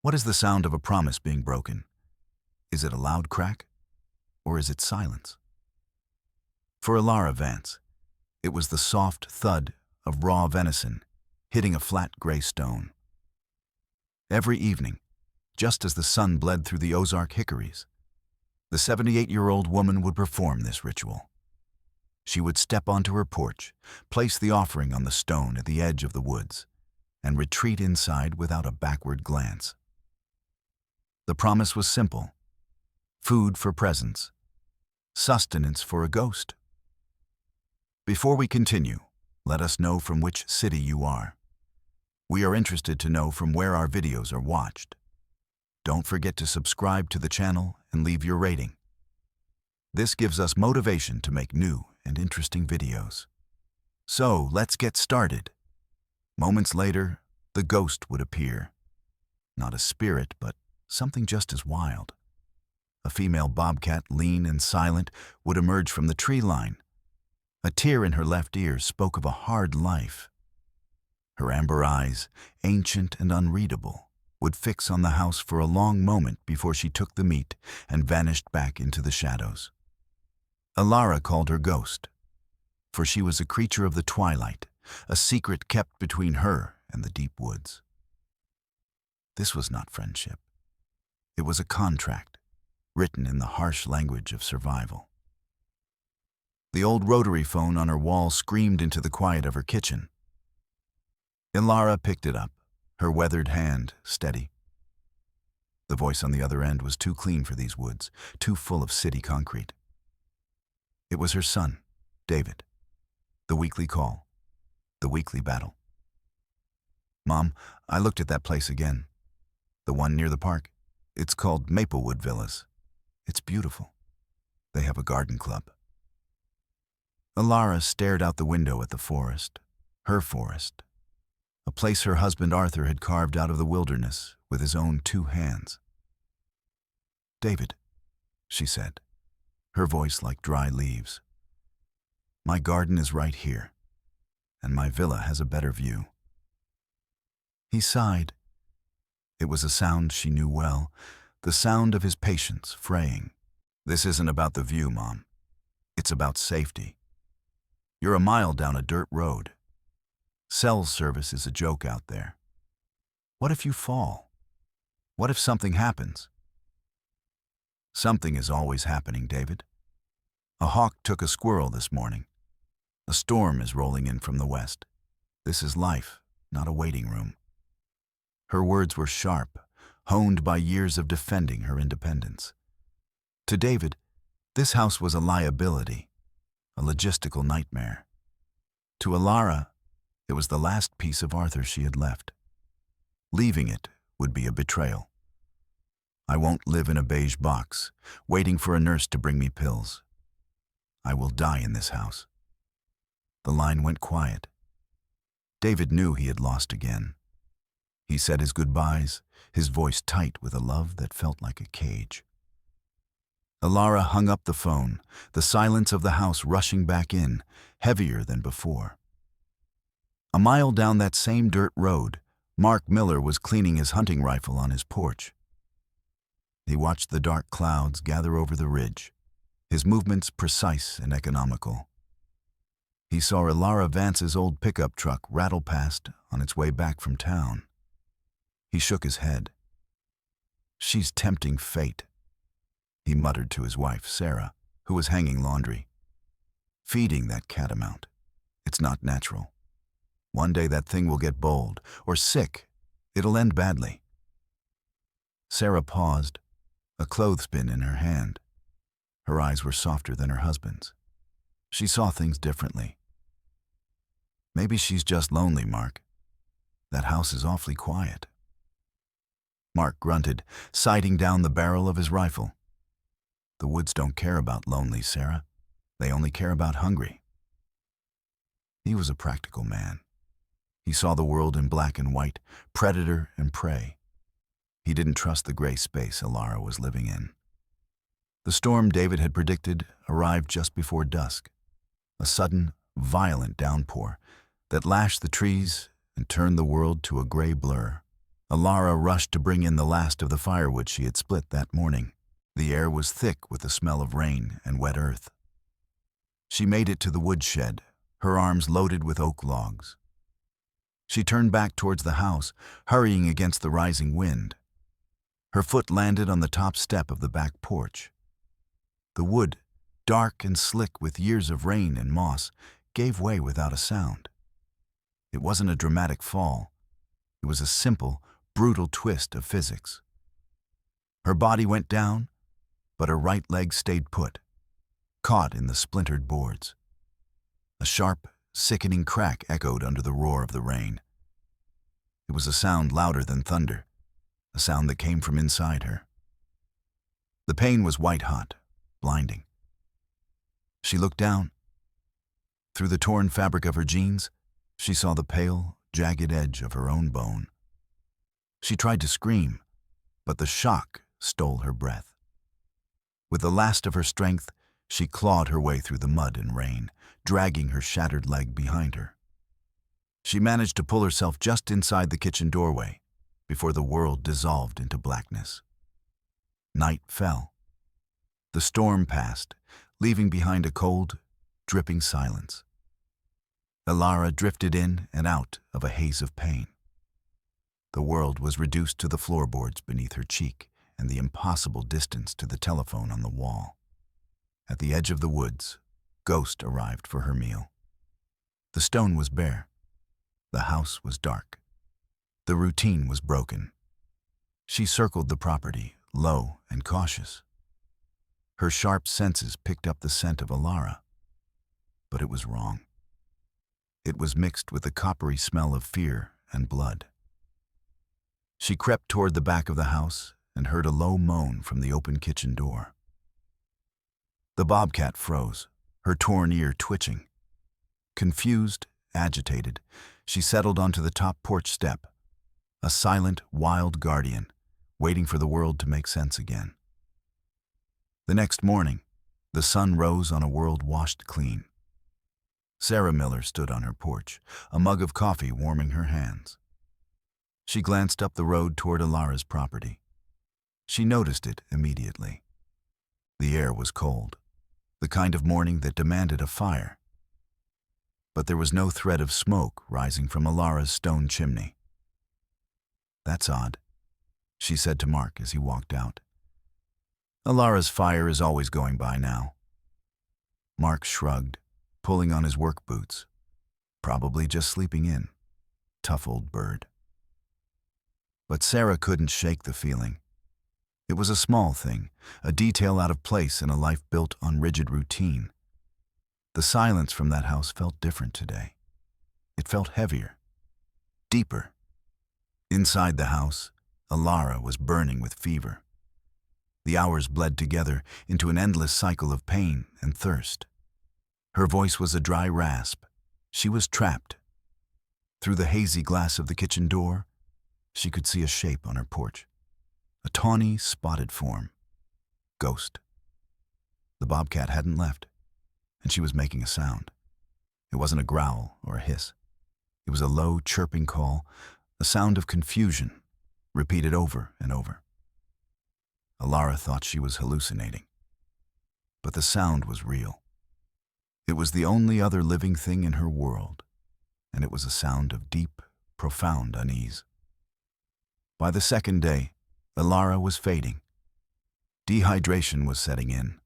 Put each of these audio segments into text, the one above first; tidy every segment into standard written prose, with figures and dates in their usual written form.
What is the sound of a promise being broken? Is it a loud crack, or is it silence? For Ilara Vance, it was the soft thud of raw venison hitting a flat gray stone. Every evening, just as the sun bled through the Ozark hickories, the 78-year-old woman would perform this ritual. She would step onto her porch, place the offering on the stone at the edge of the woods, and retreat inside without a backward glance. The promise was simple: food for presents, sustenance for a ghost. Before we continue, let us know from which city you are. We are interested to know from where our videos are watched. Don't forget to subscribe to the channel and leave your rating. This gives us motivation to make new and interesting videos. So, let's get started. Moments later, the ghost would appear. Not a spirit, but something just as wild. A female bobcat, lean and silent, would emerge from the tree line. A tear in her left ear spoke of a hard life. Her amber eyes, ancient and unreadable, would fix on the house for a long moment before she took the meat and vanished back into the shadows. Ilara called her ghost, for she was a creature of the twilight, a secret kept between her and the deep woods. This was not friendship. It was a contract, written in the harsh language of survival. The old rotary phone on her wall screamed into the quiet of her kitchen. Ilara picked it up, her weathered hand steady. The voice on the other end was too clean for these woods, too full of city concrete. It was her son, David. The weekly call, the weekly battle. "Mom, I looked at that place again. The one near the park. It's called Maplewood Villas. It's beautiful. They have a garden club." Ilara stared out the window at the forest, her forest, a place her husband Arthur had carved out of the wilderness with his own 2 hands. "David," she said, her voice like dry leaves, "my garden is right here, and my villa has a better view." He sighed. It was a sound she knew well, the sound of his patience fraying. "This isn't about the view, Mom. It's about safety. You're a mile down a dirt road. Cell service is a joke out there. What if you fall? What if something happens?" "Something is always happening, David. A hawk took a squirrel this morning. A storm is rolling in from the west. This is life, not a waiting room." Her words were sharp, honed by years of defending her independence. To David, this house was a liability, a logistical nightmare. To Ilara, it was the last piece of Arthur she had left. Leaving it would be a betrayal. "I won't live in a beige box, waiting for a nurse to bring me pills. I will die in this house." The line went quiet. David knew he had lost again. He said his goodbyes, his voice tight with a love that felt like a cage. Ilara hung up the phone, the silence of the house rushing back in, heavier than before. A mile down that same dirt road, Mark Miller was cleaning his hunting rifle on his porch. He watched the dark clouds gather over the ridge, his movements precise and economical. He saw Ilara Vance's old pickup truck rattle past on its way back from town. He shook his head. "She's tempting fate," he muttered to his wife, Sarah, who was hanging laundry. "Feeding that catamount. It's not natural. One day that thing will get bold, or sick. It'll end badly." Sarah paused, a clothespin in her hand. Her eyes were softer than her husband's. She saw things differently. "Maybe she's just lonely, Mark. That house is awfully quiet." Mark grunted, sighting down the barrel of his rifle. "The woods don't care about lonely, Sarah. They only care about hungry." He was a practical man. He saw the world in black and white, predator and prey. He didn't trust the gray space Ilara was living in. The storm David had predicted arrived just before dusk, a sudden, violent downpour that lashed the trees and turned the world to a gray blur. Alara rushed to bring in the last of the firewood she had split that morning. The air was thick with the smell of rain and wet earth. She made it to the woodshed, her arms loaded with oak logs. She turned back towards the house, hurrying against the rising wind. Her foot landed on the top step of the back porch. The wood, dark and slick with years of rain and moss, gave way without a sound. It wasn't a dramatic fall. It was a simple, brutal twist of physics. Her body went down, but her right leg stayed put, caught in the splintered boards. A sharp, sickening crack echoed under the roar of the rain. It was a sound louder than thunder, a sound that came from inside her. The pain was white-hot, blinding. She looked down. Through the torn fabric of her jeans, she saw the pale, jagged edge of her own bone. She tried to scream, but the shock stole her breath. With the last of her strength, she clawed her way through the mud and rain, dragging her shattered leg behind her. She managed to pull herself just inside the kitchen doorway before the world dissolved into blackness. Night fell. The storm passed, leaving behind a cold, dripping silence. Alara drifted in and out of a haze of pain. The world was reduced to the floorboards beneath her cheek and the impossible distance to the telephone on the wall. At the edge of the woods, Ghost arrived for her meal. The stone was bare. The house was dark. The routine was broken. She circled the property, low and cautious. Her sharp senses picked up the scent of Alara. But it was wrong. It was mixed with the coppery smell of fear and blood. She crept toward the back of the house and heard a low moan from the open kitchen door. The bobcat froze, her torn ear twitching. Confused, agitated, she settled onto the top porch step, a silent, wild guardian, waiting for the world to make sense again. The next morning, the sun rose on a world washed clean. Sarah Miller stood on her porch, a mug of coffee warming her hands. She glanced up the road toward Alara's property. She noticed it immediately. The air was cold, the kind of morning that demanded a fire. But there was no thread of smoke rising from Alara's stone chimney. "That's odd," she said to Mark as he walked out. "Alara's fire is always going by now." Mark shrugged, pulling on his work boots. Probably just sleeping in. Tough old bird. But Sarah couldn't shake the feeling. It was a small thing, a detail out of place in a life built on rigid routine. The silence from that house felt different today. It felt heavier, deeper. Inside the house, Alara was burning with fever. The hours bled together into an endless cycle of pain and thirst. Her voice was a dry rasp. She was trapped. Through the hazy glass of the kitchen door, she could see a shape on her porch. A tawny, spotted form. Ghost. The bobcat hadn't left, and she was making a sound. It wasn't a growl or a hiss. It was a low, chirping call, a sound of confusion, repeated over and over. Alara thought she was hallucinating. But the sound was real. It was the only other living thing in her world, and it was a sound of deep, profound unease. By the second day, Alara was fading. Dehydration was setting in.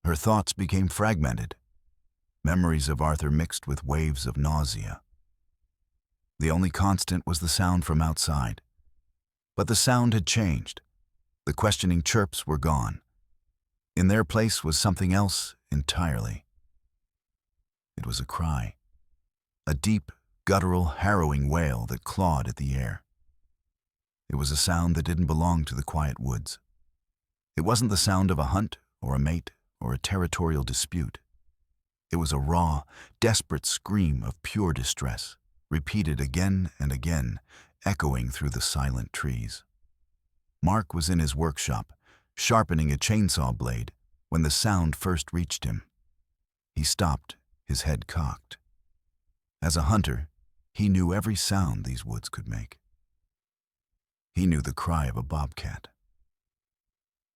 Her thoughts became fragmented. Memories of Arthur mixed with waves of nausea. The only constant was the sound from outside. But the sound had changed. The questioning chirps were gone. In their place was something else entirely. It was a cry. A deep, guttural, harrowing wail that clawed at the air. It was a sound that didn't belong to the quiet woods. It wasn't the sound of a hunt or a mate or a territorial dispute. It was a raw, desperate scream of pure distress, repeated again and again, echoing through the silent trees. Mark was in his workshop, sharpening a chainsaw blade, when the sound first reached him. He stopped, his head cocked. As a hunter, he knew every sound these woods could make. He knew the cry of a bobcat.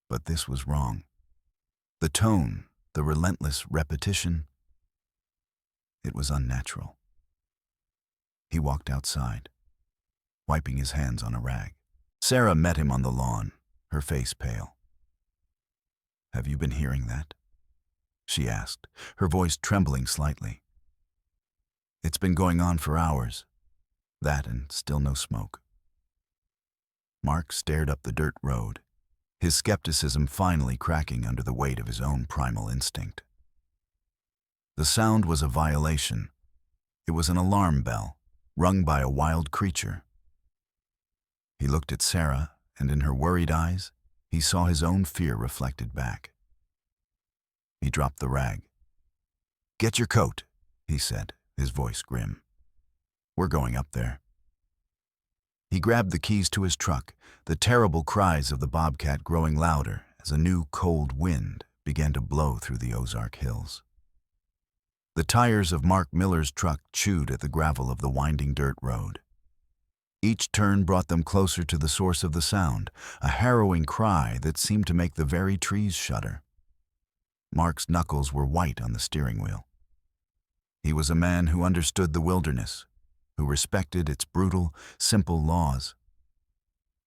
But this was wrong. The tone, the relentless repetition, it was unnatural. He walked outside, wiping his hands on a rag. Sarah met him on the lawn, her face pale. "Have you been hearing that?" she asked, her voice trembling slightly. "It's been going on for hours. That and still no smoke." Mark stared up the dirt road, his skepticism finally cracking under the weight of his own primal instinct. The sound was a violation. It was an alarm bell, rung by a wild creature. He looked at Sarah, and in her worried eyes, he saw his own fear reflected back. He dropped the rag. "Get your coat," he said, his voice grim. "We're going up there." He grabbed the keys to his truck, the terrible cries of the bobcat growing louder as a new cold wind began to blow through the Ozark Hills. The tires of Mark Miller's truck chewed at the gravel of the winding dirt road. Each turn brought them closer to the source of the sound, a harrowing cry that seemed to make the very trees shudder. Mark's knuckles were white on the steering wheel. He was a man who understood the wilderness, who respected its brutal, simple laws.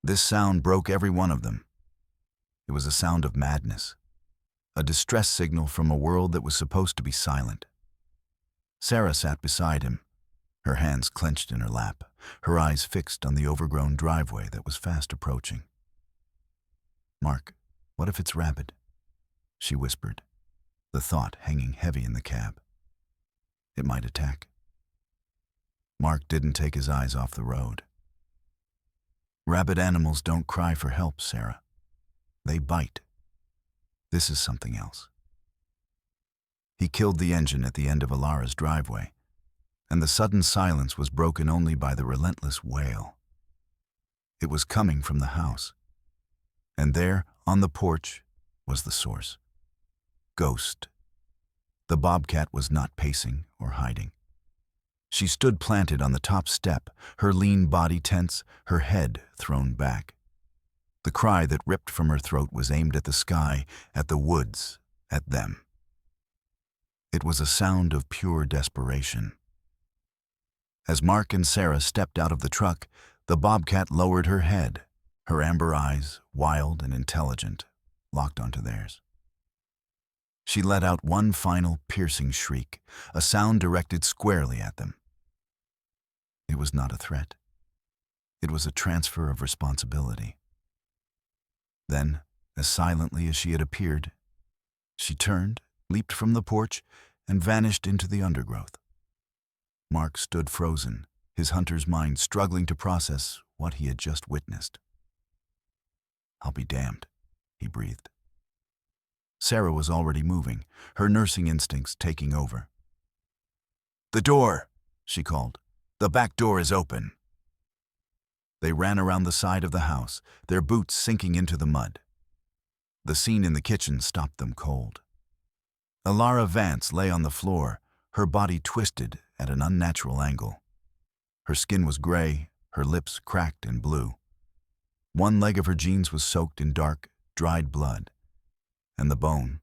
This sound broke every one of them. It was a sound of madness, a distress signal from a world that was supposed to be silent. Sarah sat beside him, her hands clenched in her lap, her eyes fixed on the overgrown driveway that was fast approaching. "Mark, what if it's rabid?" she whispered, the thought hanging heavy in the cab. "It might attack." Mark didn't take his eyes off the road. "Rabid animals don't cry for help, Sarah. They bite. This is something else." He killed the engine at the end of Alara's driveway, and the sudden silence was broken only by the relentless wail. It was coming from the house, and there, on the porch, was the source. Ghost. The bobcat was not pacing or hiding. She stood planted on the top step, her lean body tense, her head thrown back. The cry that ripped from her throat was aimed at the sky, at the woods, at them. It was a sound of pure desperation. As Mark and Sarah stepped out of the truck, the bobcat lowered her head, her amber eyes, wild and intelligent, locked onto theirs. She let out one final piercing shriek, a sound directed squarely at them. It was not a threat. It was a transfer of responsibility. Then, as silently as she had appeared, she turned, leaped from the porch, and vanished into the undergrowth. Mark stood frozen, his hunter's mind struggling to process what he had just witnessed. "I'll be damned," he breathed. Sarah was already moving, her nursing instincts taking over. "The door!" she called. "The back door is open." They ran around the side of the house, their boots sinking into the mud. The scene in the kitchen stopped them cold. Alara Vance lay on the floor, her body twisted at an unnatural angle. Her skin was gray, her lips cracked and blue. One leg of her jeans was soaked in dark, dried blood. And the bone.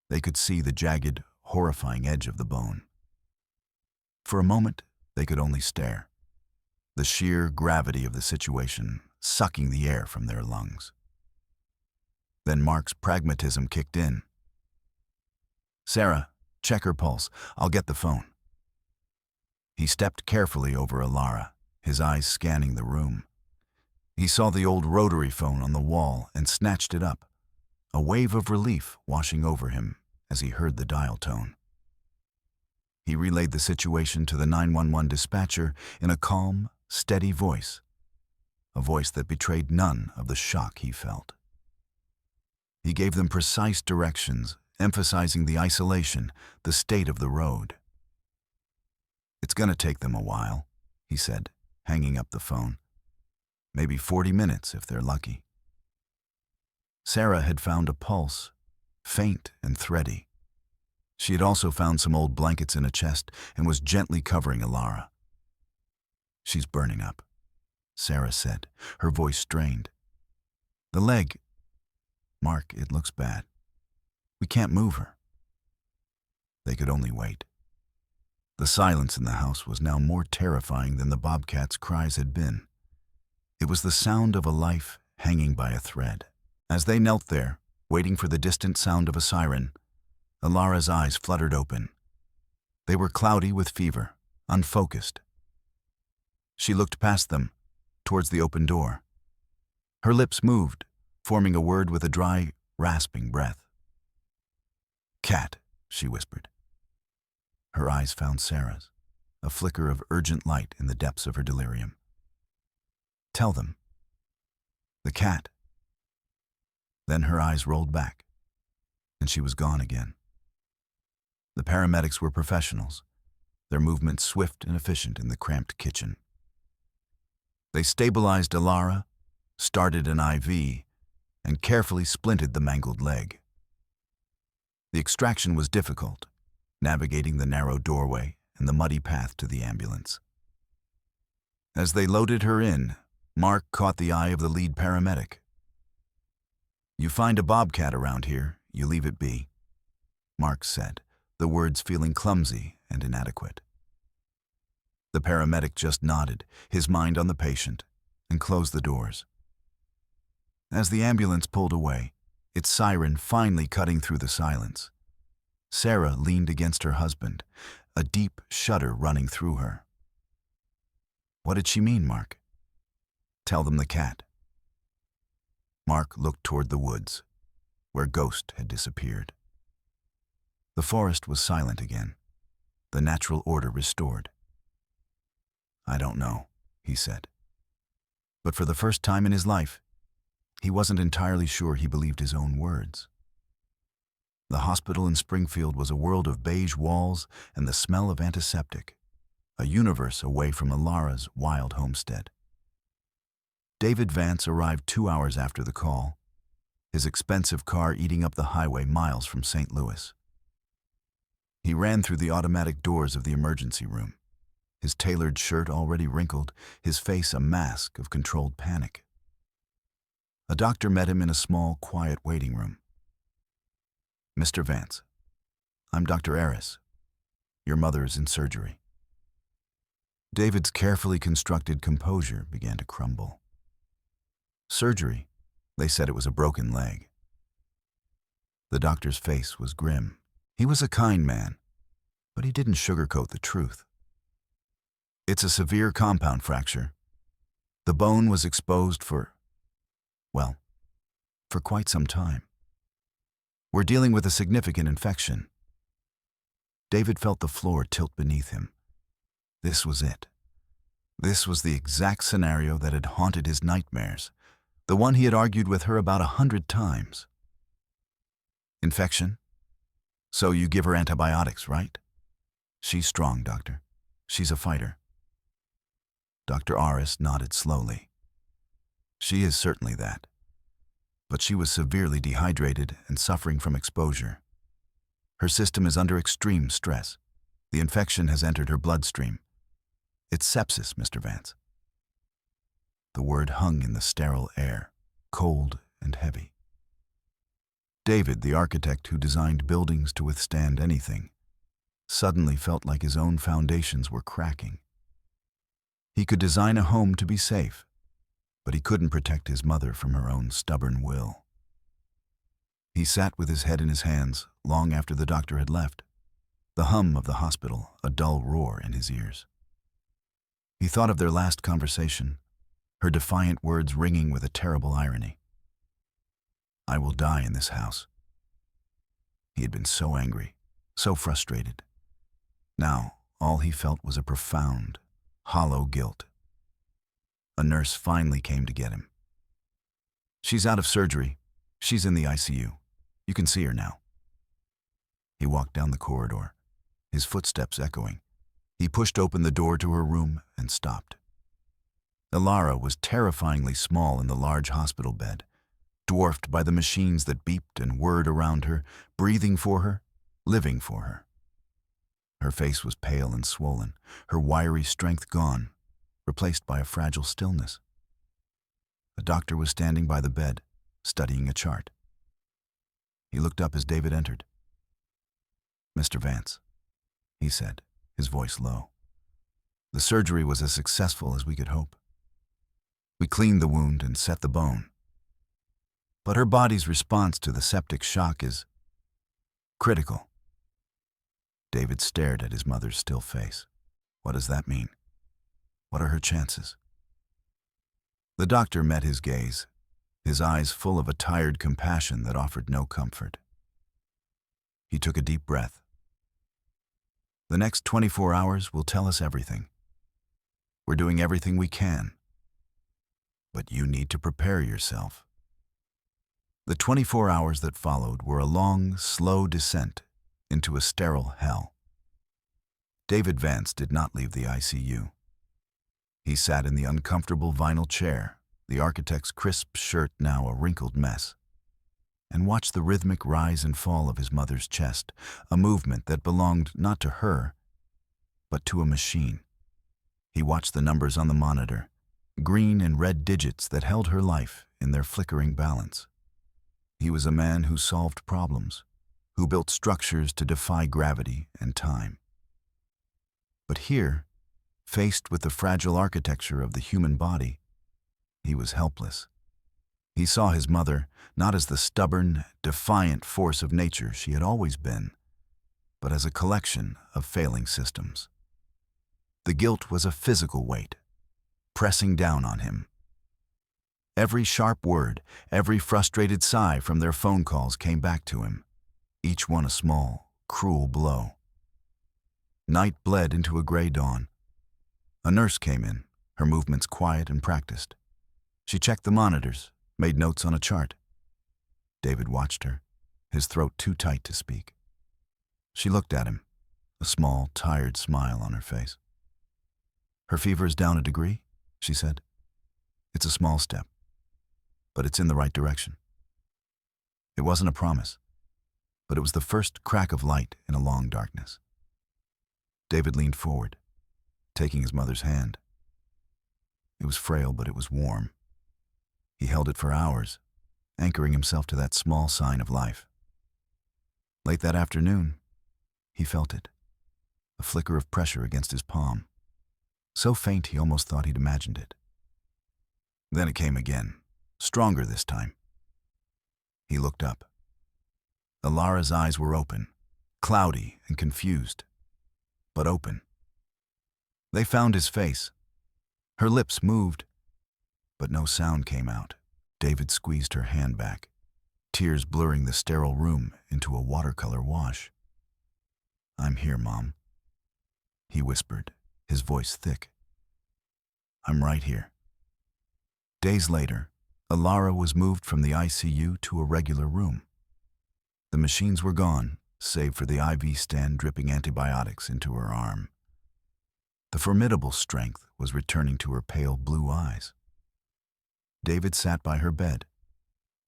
They could see the jagged, horrifying edge of the bone. For a moment, they could only stare, the sheer gravity of the situation sucking the air from their lungs. Then Mark's pragmatism kicked in. "Sarah, check her pulse. I'll get the phone." He stepped carefully over Alara, his eyes scanning the room. He saw the old rotary phone on the wall and snatched it up, a wave of relief washing over him as he heard the dial tone. He relayed the situation to the 911 dispatcher in a calm, steady voice, a voice that betrayed none of the shock he felt. He gave them precise directions, emphasizing the isolation, the state of the road. "It's going to take them a while," he said, hanging up the phone. "Maybe 40 minutes if they're lucky." Sarah had found a pulse, faint and thready. She had also found some old blankets in a chest and was gently covering Alara. "She's burning up," Sarah said, her voice strained. The leg. Mark, it looks bad. We can't move her. They could only wait. The silence in the house was now more terrifying than the bobcat's cries had been. It was the sound of a life hanging by a thread. As they knelt there, waiting for the distant sound of a siren, Alara's eyes fluttered open. They were cloudy with fever, unfocused. She looked past them, towards the open door. Her lips moved, forming a word with a dry, rasping breath. "Cat," she whispered. Her eyes found Sarah's, a flicker of urgent light in the depths of her delirium. "Tell them." "The cat." Then her eyes rolled back, and she was gone again. The paramedics were professionals, their movements swift and efficient in the cramped kitchen. They stabilized Alara, started an IV, and carefully splinted the mangled leg. The extraction was difficult, navigating the narrow doorway and the muddy path to the ambulance. As they loaded her in, Mark caught the eye of the lead paramedic. "You find a bobcat around here, you leave it be," Mark said, the words feeling clumsy and inadequate. The paramedic just nodded, his mind on the patient, and closed the doors. As the ambulance pulled away, its siren finally cutting through the silence, Sarah leaned against her husband, a deep shudder running through her. "What did she mean, Mark?" "Tell them the cat." Mark looked toward the woods, where Ghost had disappeared. The forest was silent again, the natural order restored. "I don't know," he said. But for the first time in his life, he wasn't entirely sure he believed his own words. The hospital in Springfield was a world of beige walls and the smell of antiseptic, a universe away from Alara's wild homestead. David Vance arrived 2 hours after the call, his expensive car eating up the highway miles from St. Louis. He ran through the automatic doors of the emergency room, his tailored shirt already wrinkled, his face a mask of controlled panic. A doctor met him in a small, quiet waiting room. "Mr. Vance, I'm Dr. Aris. Your mother is in surgery." David's carefully constructed composure began to crumble. "Surgery? They said it was a broken leg." The doctor's face was grim. He was a kind man, but he didn't sugarcoat the truth. "It's a severe compound fracture. The bone was exposed for quite some time. We're dealing with a significant infection." David felt the floor tilt beneath him. This was it. This was the exact scenario that had haunted his nightmares, the one he had argued with her about 100 times. "Infection? So you give her antibiotics, right?" "She's strong, doctor. She's a fighter." Dr. Aris nodded slowly. "She is certainly that. But she was severely dehydrated and suffering from exposure. Her system is under extreme stress. The infection has entered her bloodstream. It's sepsis, Mr. Vance." The word hung in the sterile air, cold and heavy. David, the architect who designed buildings to withstand anything, suddenly felt like his own foundations were cracking. He could design a home to be safe, but he couldn't protect his mother from her own stubborn will. He sat with his head in his hands long after the doctor had left, the hum of the hospital a dull roar in his ears. He thought of their last conversation, her defiant words ringing with a terrible irony. "I will die in this house." He had been so angry, so frustrated. Now, all he felt was a profound, hollow guilt. A nurse finally came to get him. "She's out of surgery. She's in the ICU. You can see her now." He walked down the corridor, his footsteps echoing. He pushed open the door to her room and stopped. Alara was terrifyingly small in the large hospital bed, dwarfed by the machines that beeped and whirred around her, breathing for her, living for her. Her face was pale and swollen, her wiry strength gone, replaced by a fragile stillness. A doctor was standing by the bed, studying a chart. He looked up as David entered. "Mr. Vance," he said, his voice low. "The surgery was as successful as we could hope. We cleaned the wound and set the bone. But her body's response to the septic shock is critical." David stared at his mother's still face. "What does that mean? What are her chances?" The doctor met his gaze, his eyes full of a tired compassion that offered no comfort. He took a deep breath. "The next 24 hours will tell us everything. We're doing everything we can. But you need to prepare yourself." The 24 hours that followed were a long, slow descent into a sterile hell. David Vance did not leave the ICU. He sat in the uncomfortable vinyl chair, the architect's crisp shirt now a wrinkled mess, and watched the rhythmic rise and fall of his mother's chest, a movement that belonged not to her, but to a machine. He watched the numbers on the monitor, green and red digits that held her life in their flickering balance. He was a man who solved problems, who built structures to defy gravity and time. But here, faced with the fragile architecture of the human body, he was helpless. He saw his mother not as the stubborn, defiant force of nature she had always been, but as a collection of failing systems. The guilt was a physical weight, pressing down on him. Every sharp word, every frustrated sigh from their phone calls came back to him, each one a small, cruel blow. Night bled into a gray dawn. A nurse came in, her movements quiet and practiced. She checked the monitors, made notes on a chart. David watched her, his throat too tight to speak. She looked at him, a small, tired smile on her face. "Her fever is down a degree," she said. "It's a small step, but it's in the right direction." It wasn't a promise, but it was the first crack of light in a long darkness. David leaned forward, taking his mother's hand. It was frail, but it was warm. He held it for hours, anchoring himself to that small sign of life. Late that afternoon, he felt it, a flicker of pressure against his palm, so faint he almost thought he'd imagined it. Then it came again, stronger this time. He looked up. Alara's eyes were open, cloudy and confused, but open. They found his face. Her lips moved, but no sound came out. David squeezed her hand back, tears blurring the sterile room into a watercolor wash. "I'm here, Mom," he whispered, his voice thick. "I'm right here." Days later, Alara was moved from the ICU to a regular room. The machines were gone, save for the IV stand dripping antibiotics into her arm. The formidable strength was returning to her pale blue eyes. David sat by her bed,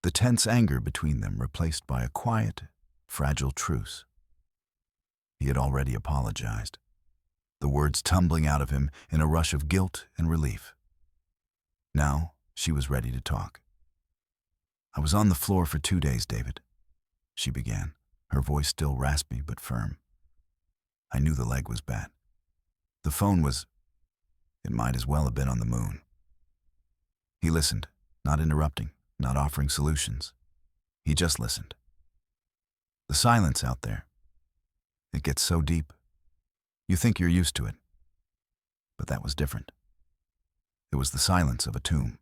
the tense anger between them replaced by a quiet, fragile truce. He had already apologized, the words tumbling out of him in a rush of guilt and relief. Now she was ready to talk. "I was on the floor for 2 days, David," she began, her voice still raspy but firm. "I knew the leg was bad. The phone was... it might as well have been on the moon." He listened, not interrupting, not offering solutions. He just listened. The silence out there, it gets so deep. You think you're used to it. But that was different. It was the silence of a tomb.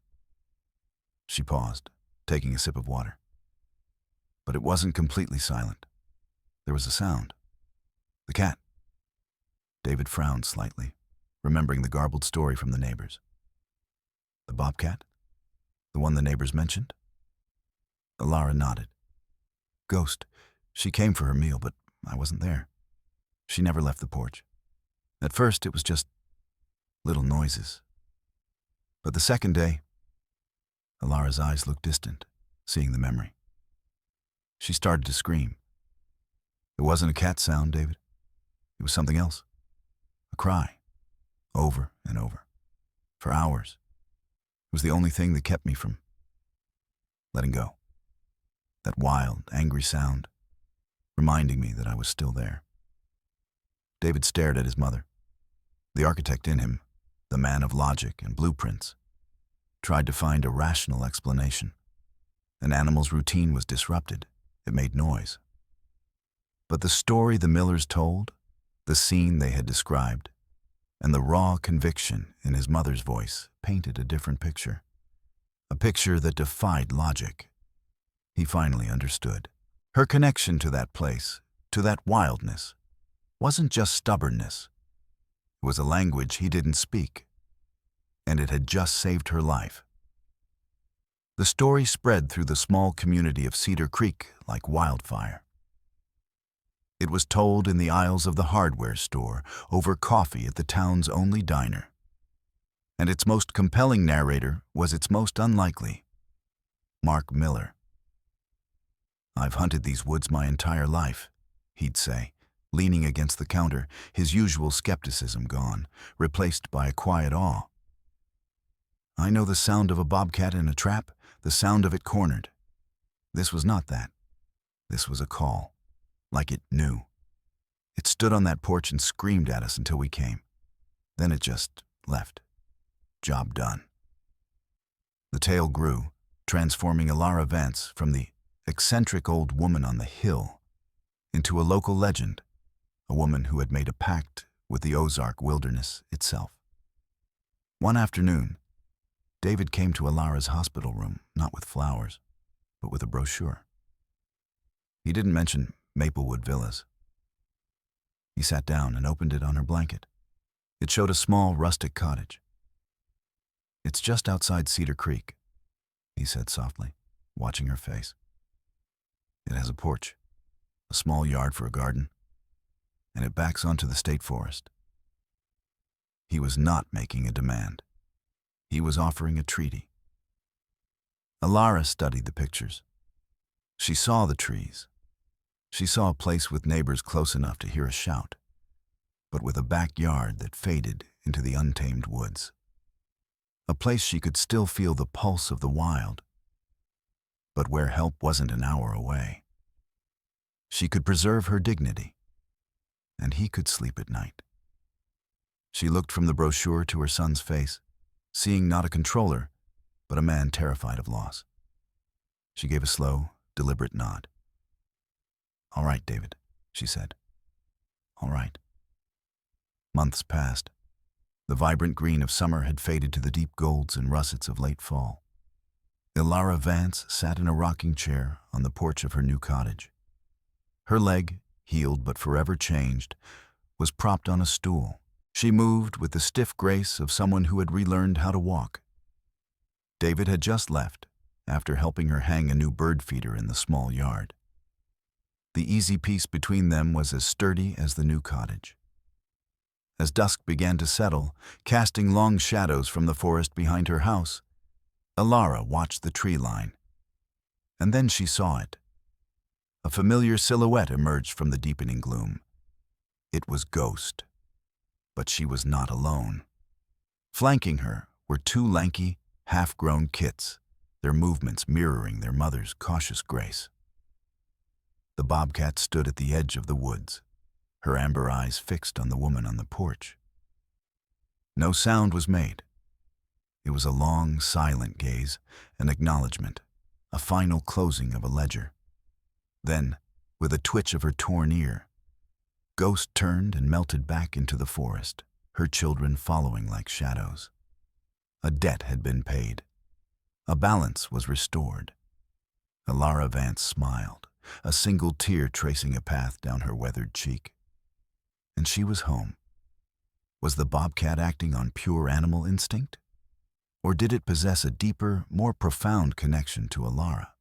She paused, taking a sip of water. But it wasn't completely silent. There was a sound. The cat. David frowned slightly, remembering the garbled story from the neighbors. "The Bobcat? The one the neighbors mentioned?" Alara nodded. "Ghost. She came for her meal, but I wasn't there. She never left the porch. At first, it was just little noises. But the second day..." Alara's eyes looked distant, seeing the memory. She started to scream. It wasn't a cat sound, David. It was something else. A cry. Over and over. For hours. It was the only thing that kept me from letting go. That wild, angry sound, reminding me that I was still there. David stared at his mother. The architect in him, the man of logic and blueprints, tried to find a rational explanation. An animal's routine was disrupted. It made noise. But the story the Millers told, the scene they had described, and the raw conviction in his mother's voice painted a different picture. A picture that defied logic. He finally understood. Her connection to that place, to that wildness, wasn't just stubbornness. It was a language he didn't speak, and it had just saved her life. The story spread through the small community of Cedar Creek like wildfire. It was told in the aisles of the hardware store, over coffee at the town's only diner. And its most compelling narrator was its most unlikely, Mark Miller. "I've hunted these woods my entire life," he'd say, leaning against the counter, his usual skepticism gone, replaced by a quiet awe. "I know the sound of a bobcat in a trap, the sound of it cornered. This was not that. This was a call, like it knew. It stood on that porch and screamed at us until we came. Then it just left. Job done." The tale grew, transforming Alara Vance from the eccentric old woman on the hill into a local legend, a woman who had made a pact with the Ozark wilderness itself. One afternoon, David came to Alara's hospital room, not with flowers, but with a brochure. He didn't mention Maplewood Villas. He sat down and opened it on her blanket. It showed a small rustic cottage. "It's just outside Cedar Creek," he said softly, watching her face. "It has a porch, a small yard for a garden, and it backs onto the state forest." He was not making a demand. He was offering a treaty. Alara studied the pictures. She saw the trees. She saw a place with neighbors close enough to hear a shout, but with a backyard that faded into the untamed woods. A place she could still feel the pulse of the wild, but where help wasn't an hour away. She could preserve her dignity, and he could sleep at night. She looked from the brochure to her son's face, seeing not a controller, but a man terrified of loss. She gave a slow, deliberate nod. "All right, David," she said. "All right." Months passed. The vibrant green of summer had faded to the deep golds and russets of late fall. Alara Vance sat in a rocking chair on the porch of her new cottage. Her leg, healed but forever changed, was propped on a stool. She moved with the stiff grace of someone who had relearned how to walk. David had just left, after helping her hang a new bird feeder in the small yard. The easy peace between them was as sturdy as the new cottage. As dusk began to settle, casting long shadows from the forest behind her house, Alara watched the tree line. And then she saw it. A familiar silhouette emerged from the deepening gloom. It was Ghost. But she was not alone. Flanking her were two lanky, half-grown kits, their movements mirroring their mother's cautious grace. The bobcat stood at the edge of the woods, her amber eyes fixed on the woman on the porch. No sound was made. It was a long, silent gaze, an acknowledgement, a final closing of a ledger. Then, with a twitch of her torn ear, Ghost turned and melted back into the forest, her children following like shadows. A debt had been paid. A balance was restored. Alara Vance smiled, a single tear tracing a path down her weathered cheek. And she was home. Was the bobcat acting on pure animal instinct? Or did it possess a deeper, more profound connection to Alara?